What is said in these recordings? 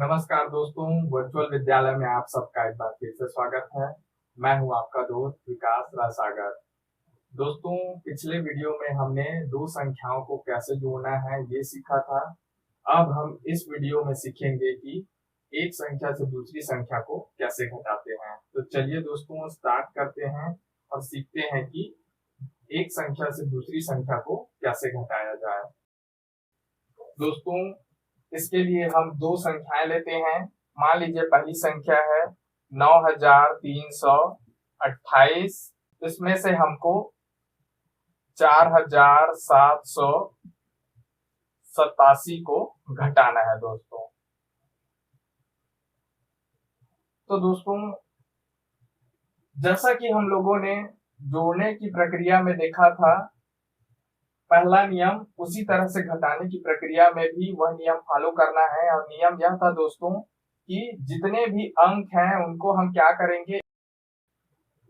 नमस्कार दोस्तों, वर्चुअल विद्यालय में आप सबका एक बार फिर से स्वागत है। मैं हूं आपका दोस्त विकास रासागर। दोस्तों, पिछले वीडियो में हमने दो संख्याओं को कैसे जोड़ना है ये सीखा था। अब हम इस वीडियो में सीखेंगे कि एक संख्या से दूसरी संख्या को कैसे घटाते हैं। तो चलिए दोस्तों, स्टार्ट करते हैं और सीखते हैं कि एक संख्या से दूसरी संख्या को कैसे घटाया जाए। दोस्तों, इसके लिए हम दो संख्याएं लेते हैं। मान लीजिए पहली संख्या है 9328। इसमें से हमको 4787 को घटाना है दोस्तों। तो दोस्तों, जैसा कि हम लोगों ने जोड़ने की प्रक्रिया में देखा था, पहला नियम उसी तरह से घटाने की प्रक्रिया में भी वह नियम फॉलो करना है। और नियम यह था दोस्तों कि जितने भी अंक हैं उनको हम क्या करेंगे,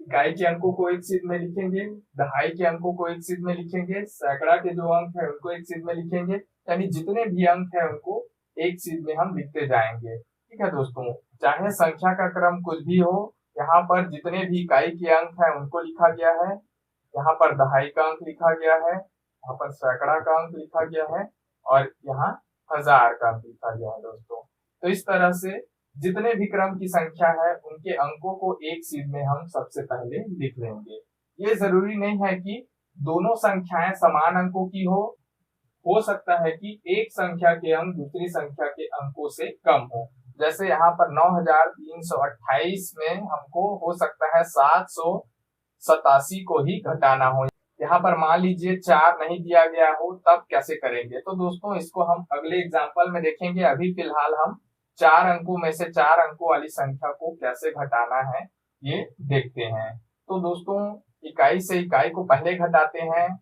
इकाई के अंकों को एक सीध में लिखेंगे, दहाई के अंकों को एक सीध में लिखेंगे, सैकड़ा के जो अंक है उनको एक सीध में लिखेंगे। यानी जितने भी अंक है उनको एक सीध में हम लिखते जाएंगे। ठीक है दोस्तों, चाहे संख्या का क्रम कुछ भी हो, यहाँ पर जितने भी इकाई के अंक है उनको लिखा गया है, यहाँ पर दहाई का अंक लिखा गया है, यहाँ पर सैकड़ा का अंक लिखा गया है और यहाँ हजार का अंक लिखा गया है दोस्तों। तो इस तरह से जितने भी क्रम की संख्या है उनके अंकों को एक सीध में हम सबसे पहले लिख लेंगे। ये जरूरी नहीं है कि दोनों संख्याएं समान अंकों की हो सकता है कि एक संख्या के अंक दूसरी संख्या के अंकों से कम हो। जैसे यहाँ पर 9328 में हमको हो सकता है 787 को ही घटाना हो। यहाँ पर मान लीजिए 4 नहीं दिया गया हो, तब कैसे करेंगे? तो दोस्तों, इसको हम अगले एग्जाम्पल में देखेंगे। अभी फिलहाल हम 4 अंकों में से 4 अंकों वाली संख्या को कैसे घटाना है ये देखते हैं। तो दोस्तों, इकाई से इकाई को पहले घटाते हैं।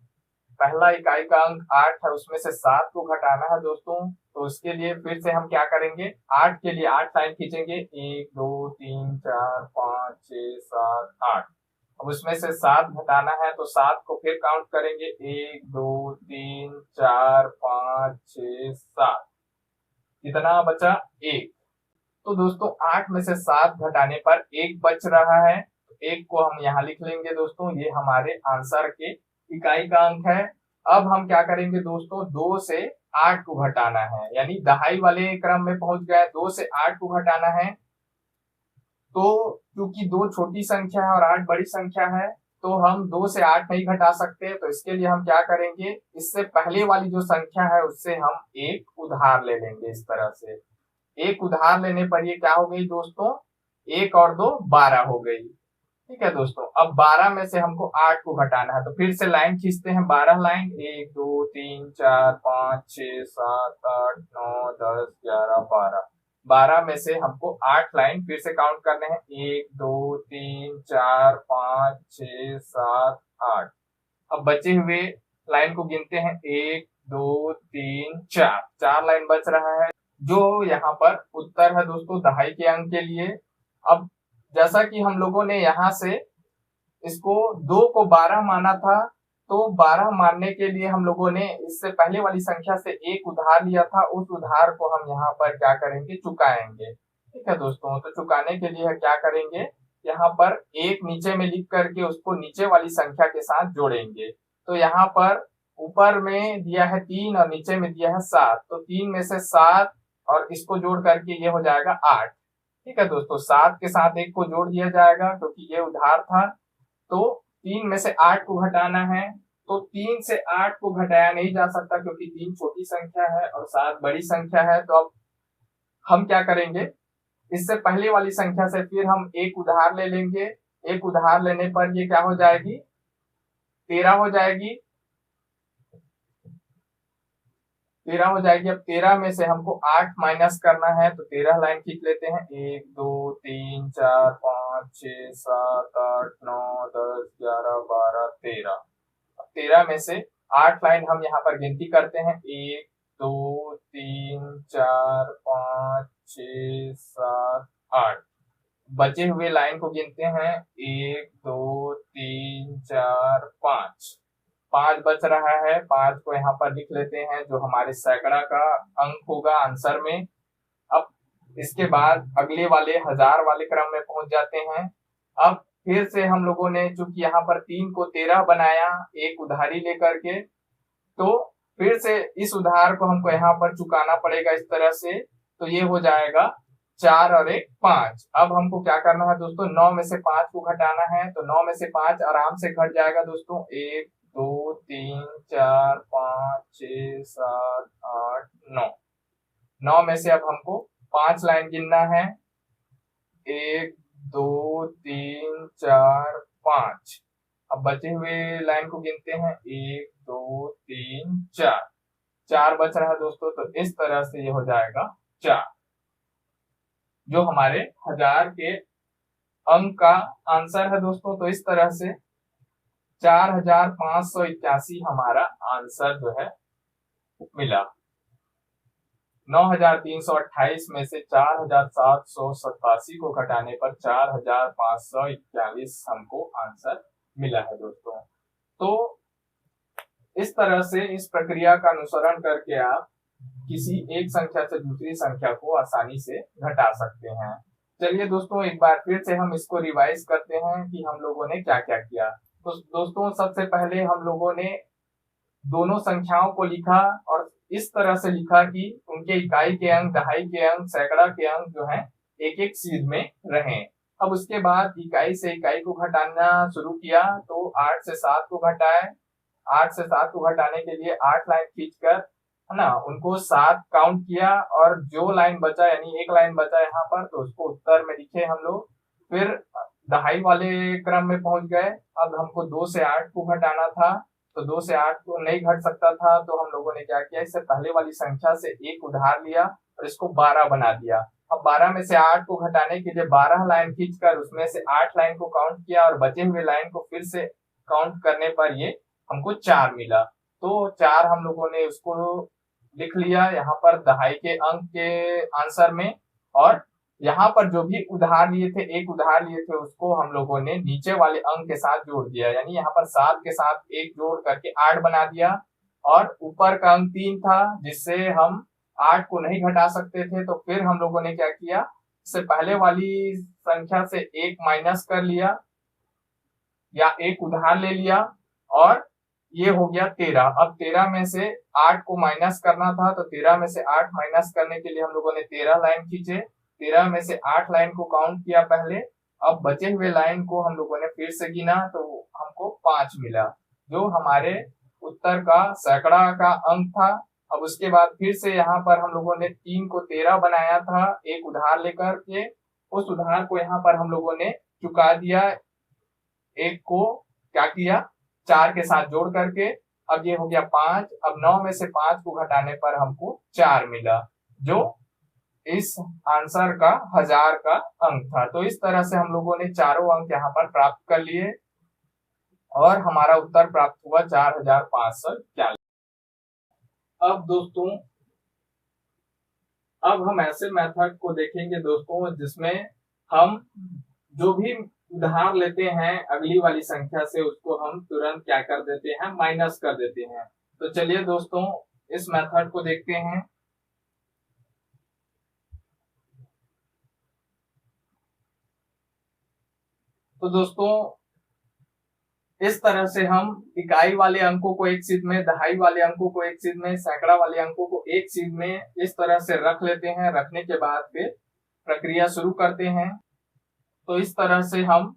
पहला इकाई का अंक 8 है, उसमें से 7 को घटाना है दोस्तों। तो उसके लिए फिर से हम क्या करेंगे, 8 के लिए 8 लाइन खींचेंगे, 1 2 3 4 5 6 7 8। अब उसमें से 7 घटाना है तो 7 को फिर काउंट करेंगे, 1 2 3 4 5 6 7। कितना बचा? 1। तो दोस्तों, 8 में से 7 घटाने पर 1 बच रहा है, तो 1 को हम यहाँ लिख लेंगे दोस्तों। ये हमारे आंसर के इकाई का अंक है। अब हम क्या करेंगे दोस्तों, 2 से 8 को घटाना है, यानी दहाई वाले क्रम में पहुंच गए। 2 से 8 को घटाना है, तो क्योंकि 2 छोटी संख्या है और 8 बड़ी संख्या है, तो हम 2 से 8 नहीं घटा सकते। तो इसके लिए हम क्या करेंगे, इससे पहले वाली जो संख्या है उससे हम एक उधार ले लेंगे। इस तरह से एक उधार लेने पर ये क्या हो गई दोस्तों, 1 और 2 12 हो गई। ठीक है दोस्तों, अब 12 में से हमको 8 को घटाना है, तो फिर से लाइन खींचते हैं, 12 लाइन, 1 2 3 4 5 6 7 8 9 10 11 12। 12 में से हमको 8 लाइन फिर से काउंट करने हैं, 1 2 3 4 5 6 7 8। अब बचे हुए लाइन को गिनते हैं, 1 2 3 4, 4 लाइन बच रहा है, जो यहाँ पर उत्तर है दोस्तों दहाई के अंक के लिए। अब जैसा कि हम लोगों ने यहाँ से इसको 2 को 12 माना था, तो 12 मानने के लिए हम लोगों ने इससे पहले वाली संख्या से एक उधार लिया था। उस उधार को हम यहाँ पर क्या करेंगे, चुकाएंगे। ठीक है दोस्तों, तो चुकाने के लिए क्या करेंगे, यहाँ पर एक नीचे में लिख करके उसको नीचे वाली संख्या के साथ जोड़ेंगे। तो यहाँ पर ऊपर में दिया है 3 और नीचे में दिया है 7, तो 3 में से 7 और इसको जोड़ करके ये हो जाएगा 8। ठीक है दोस्तों, 7 के साथ 1 को जोड़ दिया जाएगा क्योंकि ये उधार था। तो 3 में से 8 को घटाना है, तो 3 से 8 को घटाया नहीं जा सकता क्योंकि 3 छोटी संख्या है और 7 बड़ी संख्या है। तो अब हम क्या करेंगे, इससे पहले वाली संख्या से फिर हम एक उधार ले लेंगे। एक उधार लेने पर ये क्या हो जाएगी, 13 हो जाएगी। 13 हो जाएगी। अब 13 में से हमको 8 माइनस करना है, तो 13 लाइन खींच लेते हैं, 1 2 3 4 5 6 7 8 9 10 11 12 13। अब 13 में से 8 लाइन हम यहाँ पर गिनती करते हैं, 1 2 3 4 5 6 7 8। बचे हुए लाइन को गिनते हैं, 1 2 3 4 5। 5 बच रहा है, 5 को यहाँ पर लिख लेते हैं, जो हमारे सैकड़ा का अंक होगा आंसर में। अब इसके बाद अगले वाले 1000 वाले क्रम में पहुंच जाते हैं। अब फिर से हम लोगों ने चूंकि यहाँ पर 3 को 13 बनाया एक उधारी लेकर के, तो फिर से इस उधार को हमको यहाँ पर चुकाना पड़ेगा इस तरह से। तो ये हो जाएगा 4 और 1 5। अब हमको क्या करना है दोस्तों, 9 में से 5 को घटाना है। तो 9 में से 5 आराम से घट जाएगा दोस्तों, 1 2 3 4 5 6 7 8 9। 9 में से अब हमको 5 लाइन गिनना है, 1 2 3 4 5। अब बचे हुए लाइन को गिनते हैं, 1 2 3 4। 4 बच रहा है दोस्तों, तो इस तरह से ये हो जाएगा 4, जो हमारे 1000 के अंक का आंसर है दोस्तों। तो इस तरह से 4581 हमारा आंसर जो है मिला। 9328 में से 4787 को घटाने पर 4541 हमको आंसर मिला है दोस्तों। तो इस तरह से इस प्रक्रिया का अनुसरण करके आप किसी एक संख्या से दूसरी संख्या को आसानी से घटा सकते हैं। चलिए दोस्तों, एक बार फिर से हम इसको रिवाइज करते हैं कि हम लोगों ने क्या क्या किया। तो दोस्तों, सबसे पहले हम लोगों ने दोनों संख्याओं को लिखा और इस तरह से लिखा कि उनके इकाई के अंक, दहाई के अंक, सैकड़ा के अंक जो हैं एक एक सीध में रहें। अब उसके बाद इकाई से इकाई को घटाना शुरू किया, तो 8 से 7 को घटाए। 8 से 7 को घटाने के लिए 8 लाइन खींचकर, है ना, उनको 7 काउंट किया और जो लाइन बचा यानी एक लाइन बचा यहाँ पर, तो उसको उत्तर में लिखे हम लोग। फिर दहाई वाले क्रम में पहुंच गए। अब हमको 2 से 8 को घटाना था, तो 2 से 8 को नहीं घट सकता था, तो हम लोगों ने क्या किया, इससे पहले वाली संख्या से एक उधार लिया और इसको 12 बना दिया। अब 12 में से 8 को घटाने के लिए 12 लाइन खींचकर उसमें से 8 लाइन को काउंट किया और बचे हुए लाइन को फिर से काउंट करने पर ये हमको 4 मिला। तो 4 हम लोगों ने उसको लिख लिया यहाँ पर दहाई के अंक के आंसर में। और यहाँ पर जो भी उधार लिए थे, एक उधार लिए थे, उसको हम लोगों ने नीचे वाले अंक के साथ जोड़ दिया, यानी यहाँ पर 7 के साथ एक जोड़ करके 8 बना दिया। और ऊपर का अंक 3 था जिससे हम 8 को नहीं घटा सकते थे, तो फिर हम लोगों ने क्या किया, इससे पहले वाली संख्या से एक माइनस कर लिया या एक उधार ले लिया और ये हो गया 13। अब 13 में से 8 को माइनस करना था, तो 13 में से 8 माइनस करने के लिए हम लोगों ने 13 लाइन खींचे। 13 में से 8 लाइन को काउंट किया पहले। अब बचे हुए लाइन को हम लोगों ने फिर से गिना, तो हमको 5 मिला, जो हमारे उत्तर का सैकड़ा का अंक था। अब उसके बाद फिर से यहाँ पर हम लोगों ने 3 को 13 बनाया था एक उधार लेकर के, उस उधार को यहाँ पर हम लोगों ने चुका दिया, एक को क्या किया, 4 के साथ जोड़ करके। अब ये हो गया 5। अब 9 में से 5 को घटाने पर हमको 4 मिला, जो इस आंसर का 1000 का अंक था। तो इस तरह से हम लोगों ने चारों अंक यहाँ पर प्राप्त कर लिए और हमारा उत्तर प्राप्त हुआ 4541। अब दोस्तों, अब हम ऐसे मेथड को देखेंगे दोस्तों जिसमें हम जो भी उधार लेते हैं अगली वाली संख्या से, उसको हम तुरंत क्या कर देते हैं, माइनस कर देते हैं। तो चलिए दोस्तों, इस मेथड को देखते हैं। तो दोस्तों, इस तरह से हम इकाई वाले अंकों को एक सीध में, दहाई वाले अंकों को एक सीध में, सैकड़ा वाले अंकों को एक सीध में इस तरह से रख लेते हैं। रखने के बाद फिर प्रक्रिया शुरू करते हैं। तो इस तरह से हम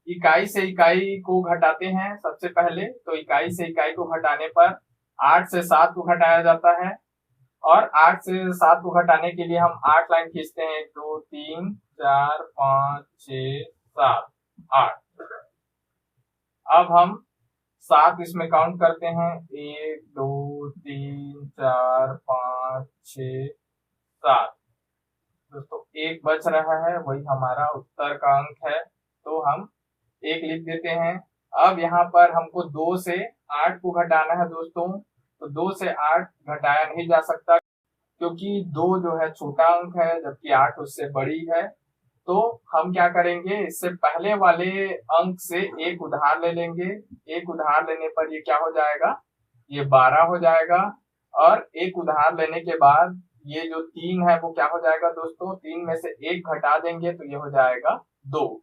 इकाई से इकाई को घटाते हैं। सबसे पहले तो इकाई से इकाई को घटाने पर 8 से 7 को घटाया जाता है और 8 से 7 को घटाने के लिए हम 8 लाइन खींचते हैं, 1 2 3 4 5 6 7 8। अब हम 7 इसमें काउंट करते हैं, 1 2 3 4 5 6 7। दोस्तों, एक बच रहा है, वही हमारा उत्तर का अंक है, तो हम एक लिख देते हैं। अब यहाँ पर हमको 2 से 8 को घटाना है दोस्तों। तो 2 से 8 घटाया नहीं जा सकता क्योंकि 2 जो है छोटा अंक है जबकि 8 उससे बड़ी है। तो हम क्या करेंगे, इससे पहले वाले अंक से एक उधार ले लेंगे। एक उधार लेने पर ये क्या हो जाएगा, ये 12 हो जाएगा। और एक उधार लेने के बाद ये जो 3 है वो क्या हो जाएगा दोस्तों, 3 में से 1 घटा देंगे तो ये हो जाएगा 2।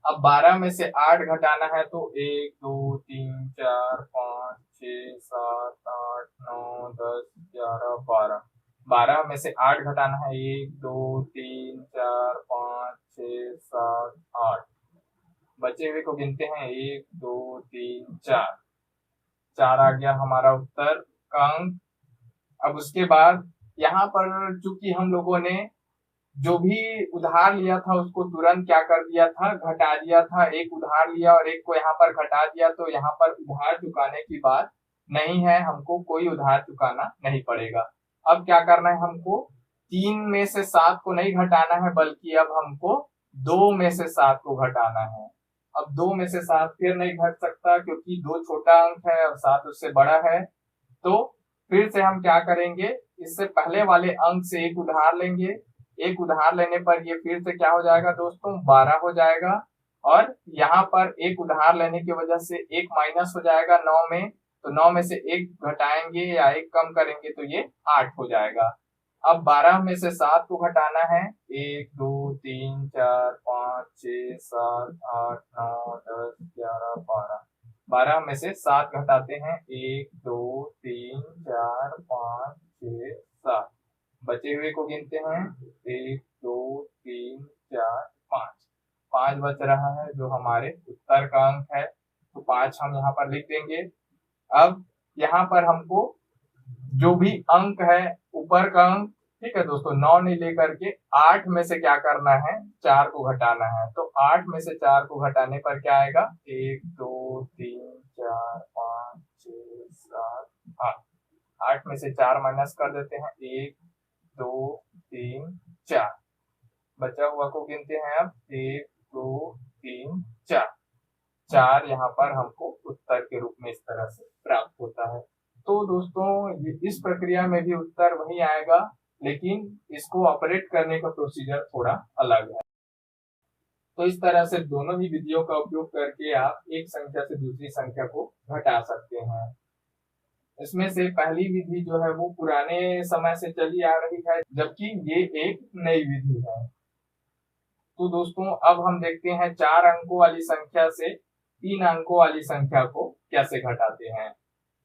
अब 12 में से 8 घटाना है तो 1 2 3 4 5 6 7 8 9 10 11 12। 12 में से 8 घटाना है 1 2 3 4 5 6 7 8। बचे हुए को गिनते हैं 1 2 3 4। 4 आ गया हमारा उत्तर का अंक। अब उसके बाद यहाँ पर चूंकि हम लोगों ने जो भी उधार लिया था उसको तुरंत क्या कर दिया था, घटा दिया था। एक उधार लिया और एक को यहाँ पर घटा दिया, तो यहाँ पर उधार चुकाने की बात नहीं है, हमको कोई उधार चुकाना नहीं पड़ेगा। अब क्या करना है हमको, 3 में से 7 को नहीं घटाना है, बल्कि अब हमको 2 में से 7 को घटाना है। अब 2 में से 7 फिर नहीं घट सकता क्योंकि 2 छोटा अंक है और 7 उससे बड़ा है। तो फिर से हम क्या करेंगे, इससे पहले वाले अंक से एक उधार लेंगे। एक उधार लेने पर ये फिर से क्या हो जाएगा दोस्तों, 12 हो जाएगा। और यहाँ पर एक उधार लेने की वजह से एक माइनस हो जाएगा 9 में, तो 9 में से एक घटाएंगे या एक कम करेंगे तो ये 8 हो जाएगा। अब 12 में से 7 को घटाना है, 1 2 3 4 5 6 7 8 9 10 11 12। 12 में से 7 घटाते हैं, 1 2 3 4 5 6 7। बचे हुए को गिनते हैं, 1 2 3 4 5। 5 बच रहा है जो हमारे उत्तर का अंक है, तो 5 हम यहाँ पर लिख देंगे। अब यहाँ पर हमको जो भी अंक है ऊपर का अंक, ठीक है दोस्तों, 9 नहीं लेकर के 8 में से क्या करना है, 4 को घटाना है। तो 8 में से 4 को घटाने पर क्या आएगा, 1 2 3 4 5 6 7 8। 8 में से 4 माइनस कर देते हैं, 1 2 3 4। बचा हुआ को गिनते हैं अब, 1 2 3 4। 4 यहाँ पर हमको उत्तर के रूप में इस तरह से प्राप्त होता है। तो दोस्तों इस प्रक्रिया में भी उत्तर वही आएगा, लेकिन इसको ऑपरेट करने का प्रोसीजर थोड़ा अलग है। तो इस तरह से दोनों ही विधियों का उपयोग करके आप एक संख्या से दूसरी संख्या को घटा सकते हैं। इसमें से पहली विधि जो है वो पुराने समय से चली आ रही है, जबकि ये एक नई विधि है। तो दोस्तों अब हम देखते हैं 4 अंकों वाली संख्या से 3 अंकों वाली संख्या को कैसे घटाते हैं।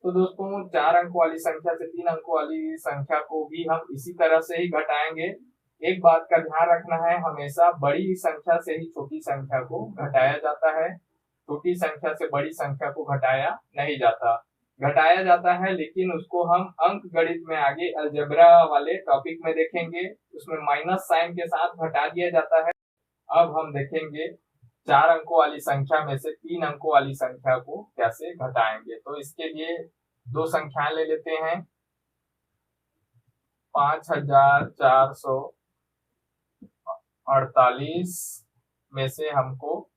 तो दोस्तों 4 अंकों वाली संख्या से 3 अंकों वाली संख्या को भी हम इसी तरह से ही घटाएंगे। एक बात का ध्यान रखना है, हमेशा बड़ी संख्या से ही छोटी संख्या को घटाया जाता है, छोटी संख्या से बड़ी संख्या को घटाया नहीं जाता। घटाया जाता है लेकिन उसको हम अंक गणित में आगे अलजेब्रा वाले टॉपिक में देखेंगे, उसमें माइनस साइन के साथ घटा दिया जाता है। अब हम देखेंगे 4 अंकों वाली संख्या में से 3 अंकों वाली संख्या को कैसे घटाएंगे। तो इसके लिए दो संख्याएं ले लेते हैं। 5448 में से हमको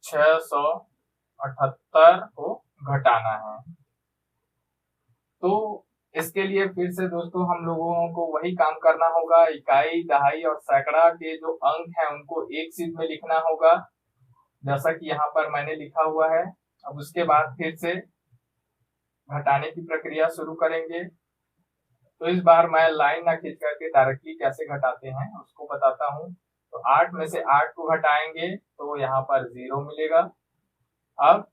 678 को घटाना है। तो इसके लिए फिर से दोस्तों हम लोगों को वही काम करना होगा, इकाई दहाई और सैकड़ा के जो अंक हैं उनको एक शीट में लिखना होगा, जैसा कि यहाँ पर मैंने लिखा हुआ है। अब उसके बाद फिर से घटाने की प्रक्रिया शुरू करेंगे। तो इस बार मैं लाइन ना खींच करके डायरेक्टली कैसे घटाते हैं उसको बताता हूँ। तो 8 में से 8 को घटाएंगे तो यहाँ पर 0 मिलेगा। अब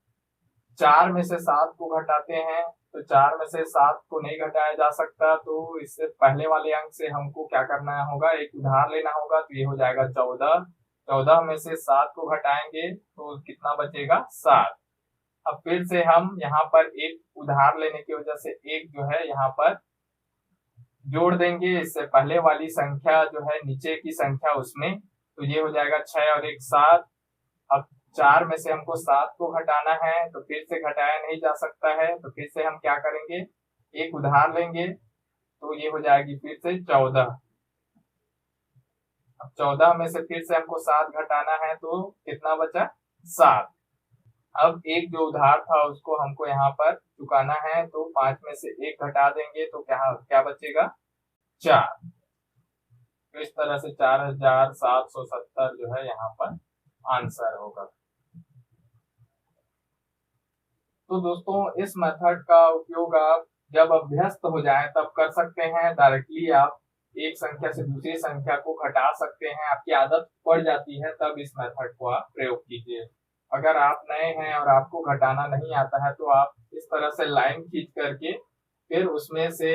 4 में से 7 को घटाते हैं तो 4 में से 7 को नहीं घटाया जा सकता, तो इससे पहले वाले अंक से हमको क्या करना होगा, एक उधार लेना होगा, तो ये हो जाएगा 14। 14 में से 7 को घटाएंगे तो कितना बचेगा, 7। अब फिर से हम यहाँ पर एक उधार लेने की वजह से एक जो है यहाँ पर जोड़ देंगे, इससे पहले वाली संख्या जो है नीचे की संख्या उसमें, तो ये हो जाएगा 6 और 1 7। अब 4 में से हमको 7 को घटाना है तो फिर से घटाया नहीं जा सकता है, तो फिर से हम क्या करेंगे, एक उधार लेंगे, तो ये हो जाएगी फिर से 14। अब 14 में से फिर से हमको 7 घटाना है तो कितना बचा, 7। अब एक जो उधार था उसको हमको यहाँ पर चुकाना है, तो 5 में से 1 घटा देंगे तो क्या क्या बचेगा, 4। तो इस तरह से 4770 जो है यहाँ पर आंसर होगा। तो दोस्तों इस मेथड का उपयोग आप जब अभ्यस्त हो जाए तब कर सकते हैं। डायरेक्टली आप एक संख्या से दूसरी संख्या को घटा सकते हैं, आपकी आदत पड़ जाती है तब इस मेथड को आप प्रयोग कीजिए। अगर आप नए हैं और आपको घटाना नहीं आता है तो आप इस तरह से लाइन खींच करके फिर उसमें से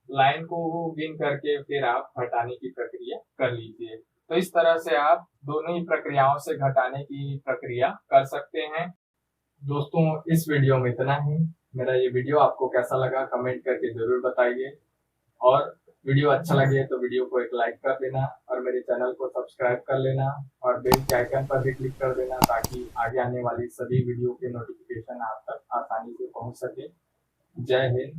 लाइन को गिन करके फिर आप घटाने की प्रक्रिया कर लीजिए। तो इस तरह से आप दोनों ही प्रक्रियाओं से घटाने की प्रक्रिया कर सकते हैं। दोस्तों इस वीडियो में इतना ही। मेरा ये वीडियो आपको कैसा लगा कमेंट करके जरूर बताइए, और वीडियो अच्छा लगे तो वीडियो को एक लाइक कर देना और मेरे चैनल को सब्सक्राइब कर लेना और बेल के आइकन पर भी क्लिक कर देना ताकि आगे आने वाली सभी वीडियो के नोटिफिकेशन आप तक आसानी से पहुंच सके। जय हिंद।